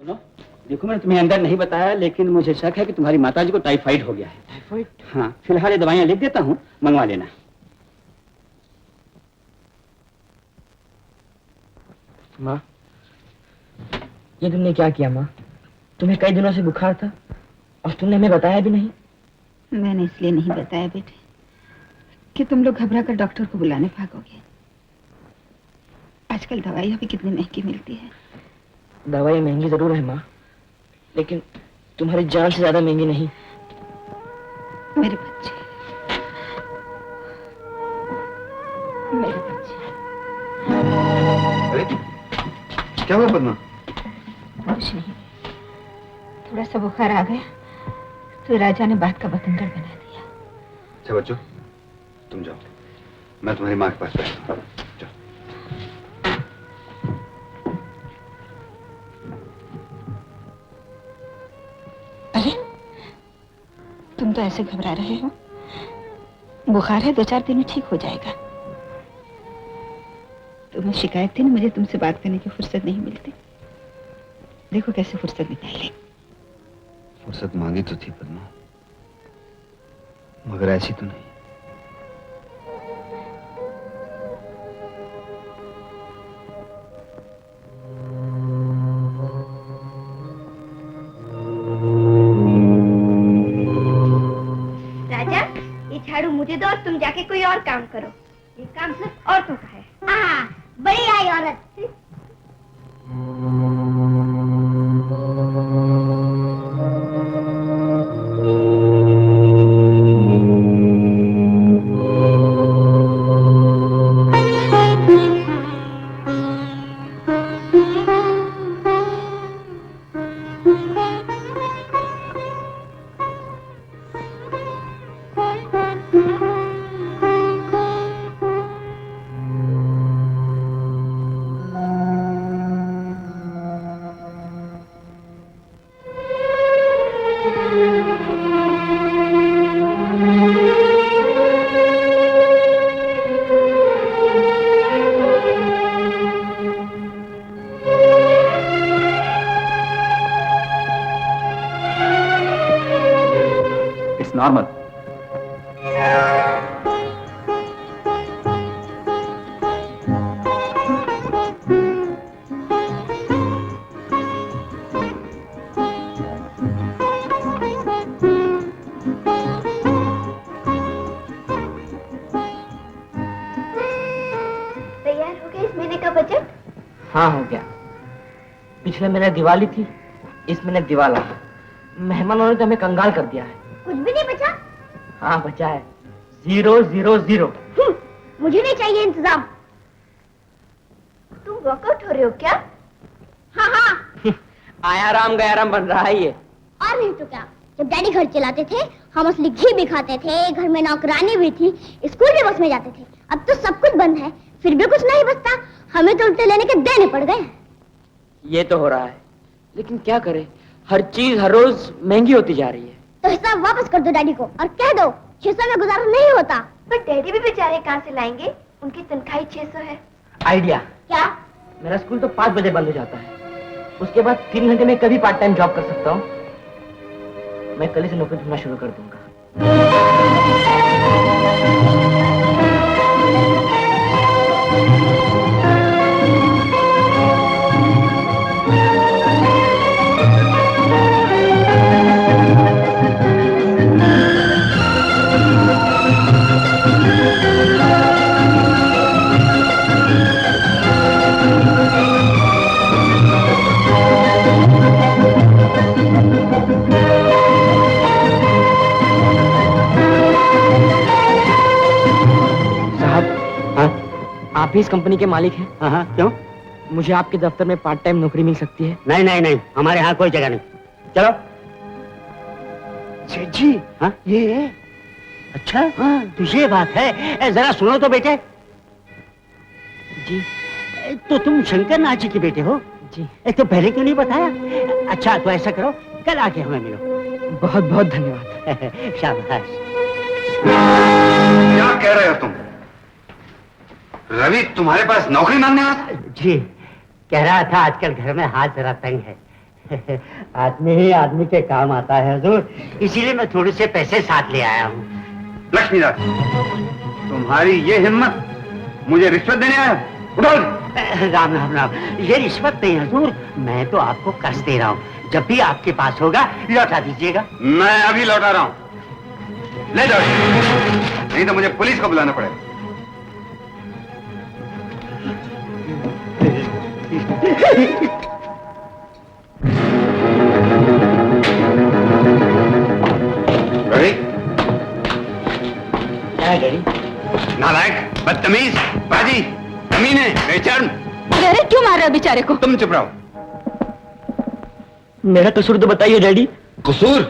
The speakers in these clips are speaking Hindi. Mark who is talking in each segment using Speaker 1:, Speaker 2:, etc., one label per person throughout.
Speaker 1: सुनो, देखो मैंने तुम्हें अंदर नहीं बताया, लेकिन मुझे शक है कि तुम्हारी माताजी को टाइफाइड हो गया है।
Speaker 2: टाइफाइड?
Speaker 1: हाँ, फिलहाल ये दवाइयाँ लिख देता हूँ, मंगवा लेना।
Speaker 2: माँ, ये तुमने क्या किया माँ? तुम्हें कई दिनों से बुखार था और तुमने हमें बताया भी नहीं।
Speaker 3: मैंने इसलिए नहीं बताया बेटे कि तुम लोग घबरा कर डॉक्टर को बुलाने भागोगे। आजकल दवाइयाँ भी कितनी महंगी मिलती है।
Speaker 2: दवाई महंगी जरूर है माँ, लेकिन तुम्हारी जान से ज्यादा महंगी नहीं।
Speaker 3: मेरे बच्चे, मेरे बच्चे।
Speaker 4: अरे क्या हुआ पद्मा?
Speaker 3: कुछ नहीं, थोड़ा सा बुखार आ गया तो राजा ने बात का बतंगड़ बना दिया।
Speaker 4: अच्छा बच्चों, तुम जाओ, मैं तुम्हारी माँ के पास बैठता हूँ। जाओ।
Speaker 3: अरे तुम तो ऐसे घबरा रहे हो। बुखार है, 2-4 दिन में ठीक हो जाएगा। तुम्हें शिकायत थी ना, मुझे तुमसे बात करने की फुर्सत नहीं मिलती। देखो कैसे फुर्सत निकाली।
Speaker 4: फुर्सत मांगी तो थी पद्मा, मगर ऐसी तो नहीं।
Speaker 5: राजा, ये झाड़ू मुझे दो और तुम जाके कोई और काम करो। ये काम सिर्फ औरतों का है। हाँ, बड़ी आई औरत।
Speaker 1: नॉर्मल।
Speaker 5: तैयार हो गया इस महीने का बजट?
Speaker 2: हाँ हो गया। पिछले महीने दिवाली थी, इस महीने दिवाला। मेहमानों ने तो हमें कंगाल कर दिया है।
Speaker 5: कुछ भी नहीं बचा?
Speaker 2: हाँ बचा है, 000।
Speaker 5: मुझे नहीं चाहिए इंतजाम। तुम वर्कआउट हो रहे हो क्या? हाँ हाँ।
Speaker 2: आया राम गया राम बन रहा है ये।
Speaker 5: और नहीं तो क्या, जब डैडी घर चलाते थे हम असली घी भी खाते थे, घर में नौकरानी भी थी, स्कूल भी बस में जाते थे। अब तो सब कुछ बंद है, फिर भी कुछ नहीं बचता। हमें तो उल्टे लेने के देने पड़ गए।
Speaker 2: ये तो हो रहा है, लेकिन क्या करें, हर चीज हर रोज महंगी होती जा रही है।
Speaker 5: तो हिसाब वापस कर दो डैडी को और कह दो 600 में गुजारा नहीं होता। पर डैडी भी बेचारे कहाँ से लाएंगे, उनकी तनख्वाही 600 है।
Speaker 2: आइडिया।
Speaker 5: क्या?
Speaker 2: मेरा स्कूल तो 5 बजे बंद हो जाता है, उसके बाद 3 घंटे में कभी पार्ट टाइम जॉब कर सकता हूँ। मैं कल से नौकरी ढूंढना शुरू कर दूंगा। आप ही इस कंपनी के मालिक हैं?
Speaker 1: हाँ हाँ, क्यों?
Speaker 2: मुझे आपके दफ्तर में पार्ट टाइम नौकरी मिल सकती है?
Speaker 1: नहीं नहीं नहीं, हमारे यहाँ कोई जगह नहीं। चलो।
Speaker 6: सेठ जी,
Speaker 1: हाँ
Speaker 6: ये
Speaker 1: अच्छा, हाँ तो ये बात है। जरा सुनो तो बेटे।
Speaker 2: जी।
Speaker 1: तो तुम शंकर नाथ जी के बेटे हो?
Speaker 2: जी।
Speaker 1: तो पहले क्यों नहीं बताया? अच्छा तो ऐसा करो, कल आके हमें मिलो।
Speaker 2: बहुत बहुत धन्यवाद।
Speaker 1: शाबाश।
Speaker 4: क्या कह रहे हो तुम? रवि तुम्हारे पास नौकरी मांगने आया?
Speaker 1: जी, कह रहा था आजकल घर में हाथ जरा तंग है।
Speaker 2: आदमी ही आदमी के काम आता है हुजूर, इसीलिए मैं थोड़े से पैसे साथ ले आया हूँ।
Speaker 4: लक्ष्मीदास, तुम्हारी ये हिम्मत मुझे रिश्वत देने आया? उठो!
Speaker 2: राम राम राम, ये रिश्वत नहीं हुजूर, मैं तो आपको कर्ज दे रहा हूँ, जब भी आपके पास होगा लौटा दीजिएगा।
Speaker 4: मैं अभी लौटा रहा हूँ, ले जाओ, नहीं तो मुझे पुलिस को बुलाना पड़ेगा।
Speaker 2: डैडी,
Speaker 4: नालायक, बदतमीज, बाजी, कमीने, बेशर्म।
Speaker 3: अरे क्यों मार रहे हो बेचारे को?
Speaker 4: तुम चुप रहो।
Speaker 2: मेरा कसूर तो बताइए डैडी।
Speaker 4: कसूर?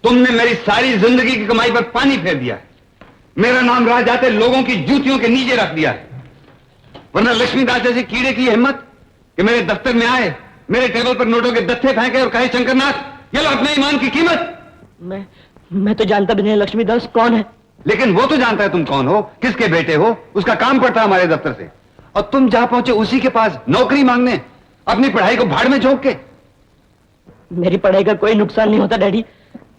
Speaker 4: तुमने मेरी सारी जिंदगी की कमाई पर पानी फेर दिया है। मेरा नाम रह जाते लोगों की जूतियों के नीचे रख दिया है। वरना लक्ष्मीदास जैसे कीड़े की हिम्मत कि मेरे दफ्तर में आए, मेरे टेबल पर नोटों के दत्थे फेंके और कहे शंकरनाथ, ये लो अपने ईमान की कीमत।
Speaker 2: मैं तो जानता भी नहीं लक्ष्मीदास कौन है।
Speaker 4: लेकिन वो तो जानता है तुम कौन हो, किसके बेटे हो, उसका काम पड़ता है हमारे दफ्तर से। और तुम जा पहुंचे उसी के पास नौकरी मांगने, अपनी पढ़ाई को भाड़ में झोंक के।
Speaker 2: मेरी पढ़ाई का कोई नुकसान नहीं होता डैडी,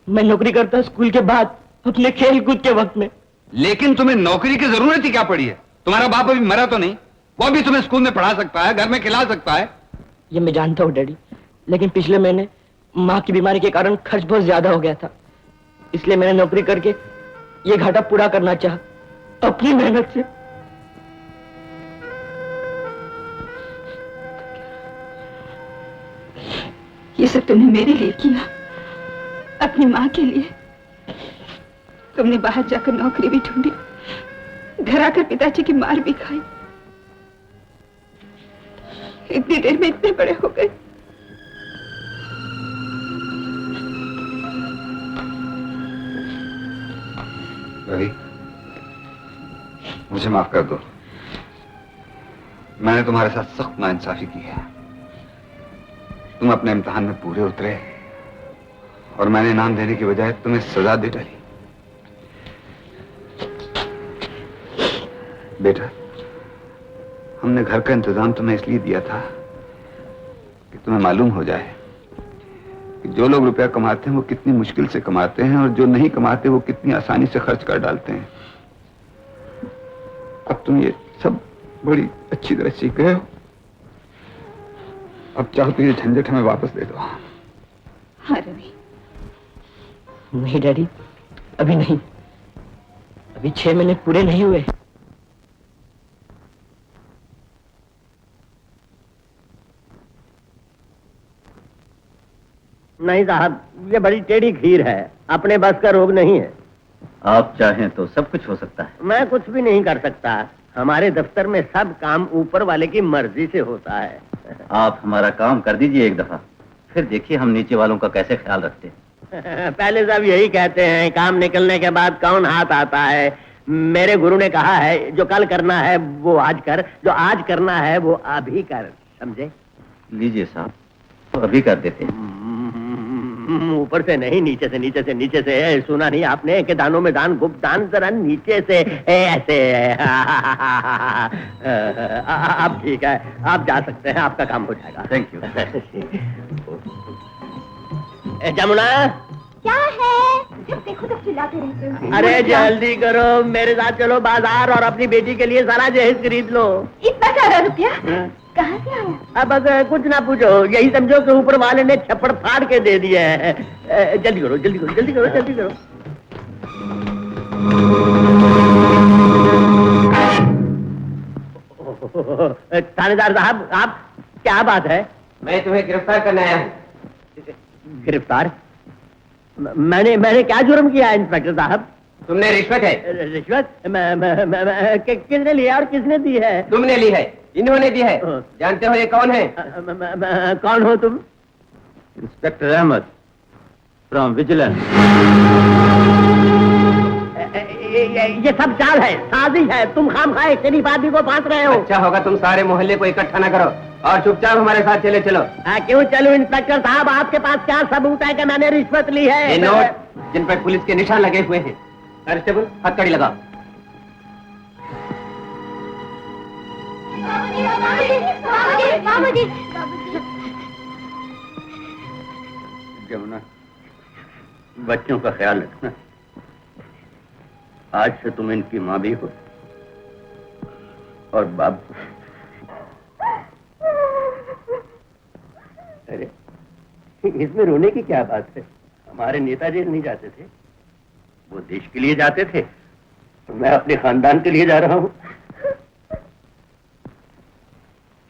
Speaker 2: मैं नौकरी करता स्कूल के बाद, अपने खेल कूद के वक्त में।
Speaker 4: लेकिन तुम्हें नौकरी की जरूरत ही क्या पड़ी है? तुम्हारा बाप अभी मरा तो नहीं? वो भी तुम्हें स्कूल में पढ़ा सकता है, घर में खिला सकता है।
Speaker 2: ये मैं जानता हूँ डैडी, लेकिन पिछले महीने माँ की बीमारी के कारण खर्च बहुत ज्यादा हो गया था, इसलिए मैंने नौकरी करके ये घाटा पूरा करना चाहा अपनी मेहनत से।
Speaker 3: ये सब तुमने मेरे लिए किया, अपनी माँ के लिए। तुमने बाहर जाकर नौकरी भी ढूंढी, घर आकर पिताजी की मार भी खाई। इतनी देर में इतने बड़े हो गए।
Speaker 4: रवि, मुझे माफ कर दो, मैंने तुम्हारे साथ सख्त नाइंसाफी की है। तुम अपने इम्तिहान में पूरे उतरे और मैंने इनाम देने की बजाय तुम्हें सजा दे डाली। बेटा, हमने घर का इंतजाम तुम्हें इसलिए दिया था कि तुम्हें मालूम हो जाए कि जो लोग रुपया कमाते हैं वो कितनी मुश्किल से कमाते हैं और जो नहीं कमाते वो कितनी आसानी से खर्च कर डालते हैं। अब तुम ये सब बड़ी अच्छी तरह सीख गए हो। अब चाहो तो ये झंझट हमें वापस दे दो।
Speaker 3: हाँ रवि।
Speaker 2: नहीं डैडी, अभी नहीं, अभी 6 महीने पूरे नहीं हुए।
Speaker 6: नहीं साहब, ये बड़ी टेढ़ी खीर है, अपने बस का रोग नहीं है।
Speaker 1: आप चाहें तो सब कुछ हो सकता है।
Speaker 6: मैं कुछ भी नहीं कर सकता, हमारे दफ्तर में सब काम ऊपर वाले की मर्जी से होता है।
Speaker 1: आप हमारा काम कर दीजिए एक दफा, फिर देखिए हम नीचे वालों का कैसे ख्याल रखते हैं।
Speaker 6: पहले सब यही कहते हैं, काम निकलने के बाद कौन हाथ आता है। मेरे गुरु ने कहा है, जो कल करना है वो आज कर, जो आज करना है वो अभी कर, समझे?
Speaker 1: लीजिए साहब, तो अभी कर देते हैं।
Speaker 6: ऊपर से नहीं, नीचे से, नीचे से, नीचे से। सुना नहीं आपने कि दानों में दान, गुप्त दान, जरा नीचे से ऐसे। अब ठीक है, आप जा सकते हैं, आपका काम हो जाएगा।
Speaker 1: Thank you.
Speaker 6: जमुना,
Speaker 5: क्या है?
Speaker 3: जब देखो तब चिल्लाते रहते हो।
Speaker 6: अरे जल्दी करो, मेरे साथ चलो बाजार और अपनी बेटी के लिए सारा जहेज खरीद लो।
Speaker 3: इतना सारा रुपया कहाँ से आया?
Speaker 6: अब अगर कुछ ना पूछो, यही समझो कि ऊपर वाले ने छप्पड़ फाड़ के दे दिया है। जल्दी करो, जल्दी करो, जल्दी करो, जल्दी करो। थानेदार साहब, आप, क्या बात है?
Speaker 2: मैं तुम्हें गिरफ्तार करने आया हूँ।
Speaker 6: गिरफ्तार? मैंने क्या जुर्म किया है इंस्पेक्टर साहब?
Speaker 2: तुमने रिश्वत है।
Speaker 6: रिश्वत? किसने लिया और किसने दी है?
Speaker 2: तुमने ली है, इन्होंने दी है। जानते हो ये कौन है?
Speaker 6: कौन हो तुम?
Speaker 1: Inspector Ahmed from vigilance.
Speaker 6: ये सब चाल है, साजिश है। तुम खामखा एक शरीफ आदमी को फांस रहे हो।
Speaker 2: अच्छा होगा तुम सारे मोहल्ले को इकट्ठा न करो और चुपचाप हमारे साथ चले चलो।
Speaker 6: क्यों चलूं इंस्पेक्टर साहब? आपके पास क्या सबूत है कि मैंने रिश्वत ली है?
Speaker 2: ये नोट जिन पर पुलिस के निशान लगे हुए हैं। कांस्टेबल, हथकड़ी लगाओ।
Speaker 6: जमुना, बच्चों का ख्याल रखना। आज से तुम इनकी माँ भी हो और बाप हो। अरे इसमें रोने की क्या बात है? हमारे नेताजी नहीं जाते थे, वो देश के लिए जाते थे, मैं अपने खानदान के लिए जा रहा हूँ।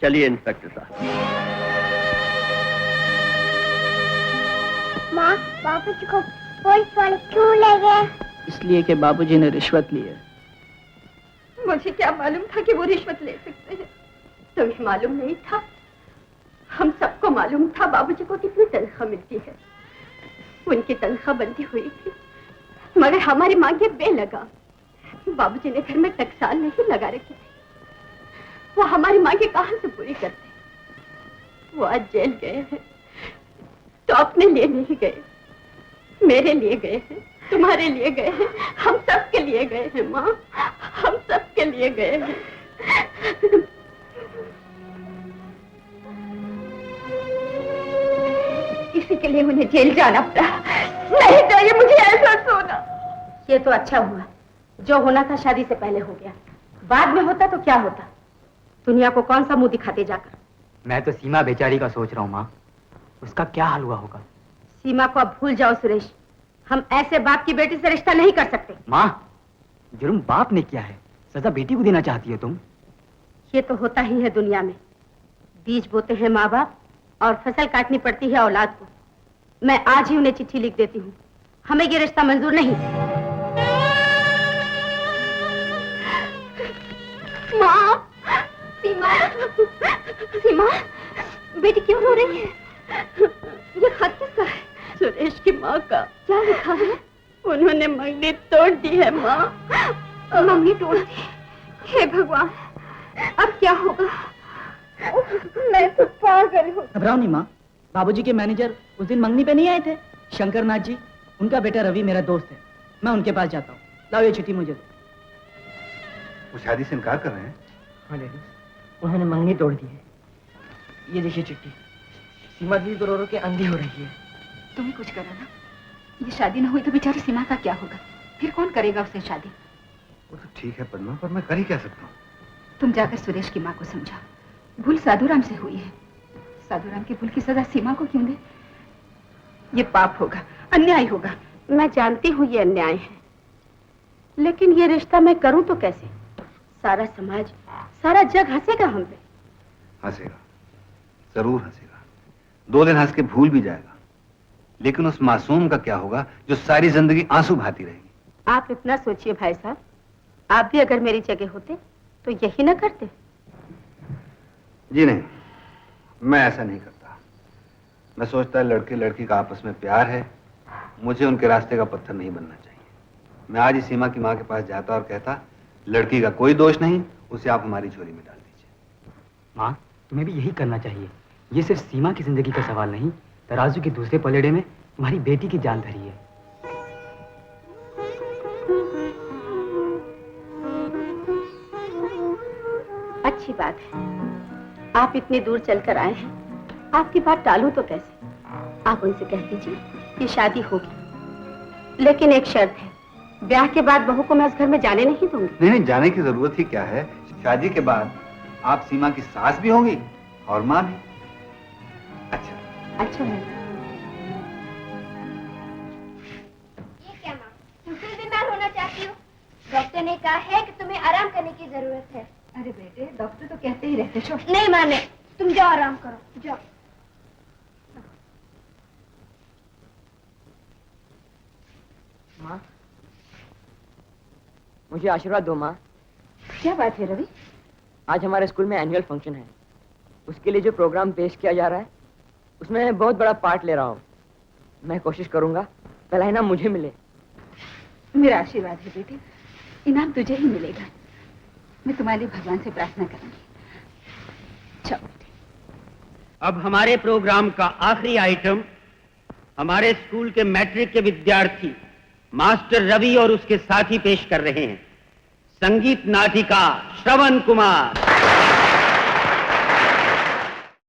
Speaker 6: चलिए इंस्पेक्टर साहब।
Speaker 5: माँ, बाबूजी को पुलिस वाले क्यों ले गए?
Speaker 2: इसलिए कि बाबूजी ने रिश्वत ली है।
Speaker 3: मुझे क्या मालूम था कि वो रिश्वत ले सकते हैं? तुम्हें मालूम नहीं था? हम सबको मालूम था बाबूजी को कितनी तनख्वाह मिलती है। उनकी तनख्वाह बंधी हुई थी, मगर हमारी मांगे बेलगाम। बाबूजी ने घर में टकसाल नहीं लगा रखी थी, वो हमारी मांगे कहां से पूरी करते? वो आज जेल गए हैं तो अपने लिए नहीं गए, मेरे लिए गए हैं, तुम्हारे लिए गए हैं, हम सब के लिए गए हैं माँ, हम सब के लिए गए हैं। इसी के लिए उन्हें जेल जाना पड़ा। नहीं चाहिए मुझे ऐसा सोना। ये तो अच्छा हुआ, जो होना था शादी से पहले हो गया। बाद में होता तो क्या होता? दुनिया को कौन सा मुंह दिखाते जाकर?
Speaker 7: मैं तो सीमा बेचारी का सोच रहा हूँ माँ, उसका क्या हाल हुआ होगा?
Speaker 3: सीमा को अब भूल जाओ सुरेश, हम ऐसे बाप की बेटी से रिश्ता नहीं कर सकते।
Speaker 7: माँ, जुर्म बाप ने किया है, सजा बेटी को देना चाहती हो तुम?
Speaker 3: ये तो होता ही है दुनिया में, बीज बोते हैं माँ बाप और फसल काटनी पड़ती है औलाद को। मैं आज ही उन्हें चिट्ठी लिख देती हूँ, हमें ये रिश्ता मंजूर नहीं। माँ, सीमा, सीमा, बेटी क्यों रो रही है? ये खत किसका है? सुरेश की माँ का। क्या लिखा है? उन्होंने मंगनी तोड़ दी है माँ। मंगनी तोड़ दी? हे भगवान, अब क्या होगा? मैं तो पागल हूँ।
Speaker 2: घबराओ नहीं माँ, बाबूजी के मैनेजर उस दिन मंगनी पे नहीं आए थे, शंकर नाथ जी, उनका बेटा रवि मेरा दोस्त है, मैं उनके पास जाता हूँ। लाओ ये चिट्ठी मुझे दो।
Speaker 4: वो शादी से इनकार कर रहे हैं?
Speaker 2: हाँ डैडी, उन्होंने मंगनी तोड़ दी है। ये देखिए चिट्ठी, सीमा दीदी तो रो के अंधी हो रही है।
Speaker 3: तुम्हें कुछ करो ना, ये शादी ना हुई तो बेचारी सीमा का क्या होगा? फिर कौन करेगा उससे शादी?
Speaker 4: वो तो ठीक है पद्मा, पर मैं कर ही क्या सकता हूँ?
Speaker 3: तुम जाकर सुरेश की माँ को समझाओ, भूल साधुराम से हुई है, साधुराम की भूल की सजा सीमा को क्यों दे? ये पाप होगा, अन्याय होगा। मैं जानती हूँ ये अन्याय है, लेकिन ये रिश्ता मैं करूँ तो कैसे? सारा समाज, सारा जग हंसेगा हम पे।
Speaker 4: हंसेगा, जरूर हंसेगा। 2 दिन हंस के भूल भी जाएगा, लेकिन उस मासूम का क्या होगा जो सारी जिंदगी आंसू बहाती रहेगी?
Speaker 3: आप इतना सोचिए भाई साहब, आप भी अगर मेरी जगह होते तो यही ना करते।
Speaker 4: जी नहीं, मैं ऐसा नहीं करता। मैं सोचता लड़के लड़की का आपस में प्यार है, मुझे उनके रास्ते का पत्थर नहीं बनना चाहिए। मैं आज ही सीमा की माँ के पास जाता और कहता, लड़की का कोई दोष नहीं, उसे आप हमारी झोली में डाल दीजिए।
Speaker 7: माँ, तुम्हें भी यही करना चाहिए। ये सिर्फ सीमा की जिंदगी का सवाल नहीं, तराजू के दूसरे पलड़े में तुम्हारी बेटी की जान धरी है।
Speaker 3: अच्छी बात है, आप इतनी दूर चलकर आए हैं, आपकी बात टालूं तो कैसे? आप उनसे कह दीजिए कि शादी होगी, लेकिन एक शर्त है, ब्याह के बाद बहू को मैं उस घर में जाने नहीं दूंगी।
Speaker 4: नहीं नहीं, जाने की जरूरत ही क्या है? शादी के बाद आप सीमा की सास भी होंगी और माँ भी। अच्छा
Speaker 3: अच्छा है।
Speaker 5: ये क्या माँ, तुम फिर बीमार होना चाहती हो? डॉक्टर ने कहा है कि तुम्हें आराम करने की जरूरत है।
Speaker 3: अरे बेटे, डॉक्टर तो कहते ही रहते शो।
Speaker 5: नहीं माने, तुम जाओ आराम करो, जाओ।
Speaker 2: माँ, मुझे आशीर्वाद दो माँ।
Speaker 3: क्या बात है रवि?
Speaker 2: आज हमारे स्कूल में एनुअल फंक्शन है, उसके लिए जो प्रोग्राम पेश किया जा रहा है उसमें मैं बहुत बड़ा पार्ट ले रहा हूँ। मैं कोशिश करूंगा पहला इनाम मुझे मिले।
Speaker 3: मेरा आशीर्वाद है बेटे, इनाम तुझे ही मिलेगा। मैं तुम्हारे लिए भगवान से प्रार्थना करूंगी। चलो बेटे।
Speaker 6: अब हमारे प्रोग्राम का आखिरी आइटम हमारे स्कूल के मैट्रिक के विद्यार्थी मास्टर रवि और उसके साथी पेश कर रहे हैं, संगीत नाटिका श्रवण कुमार।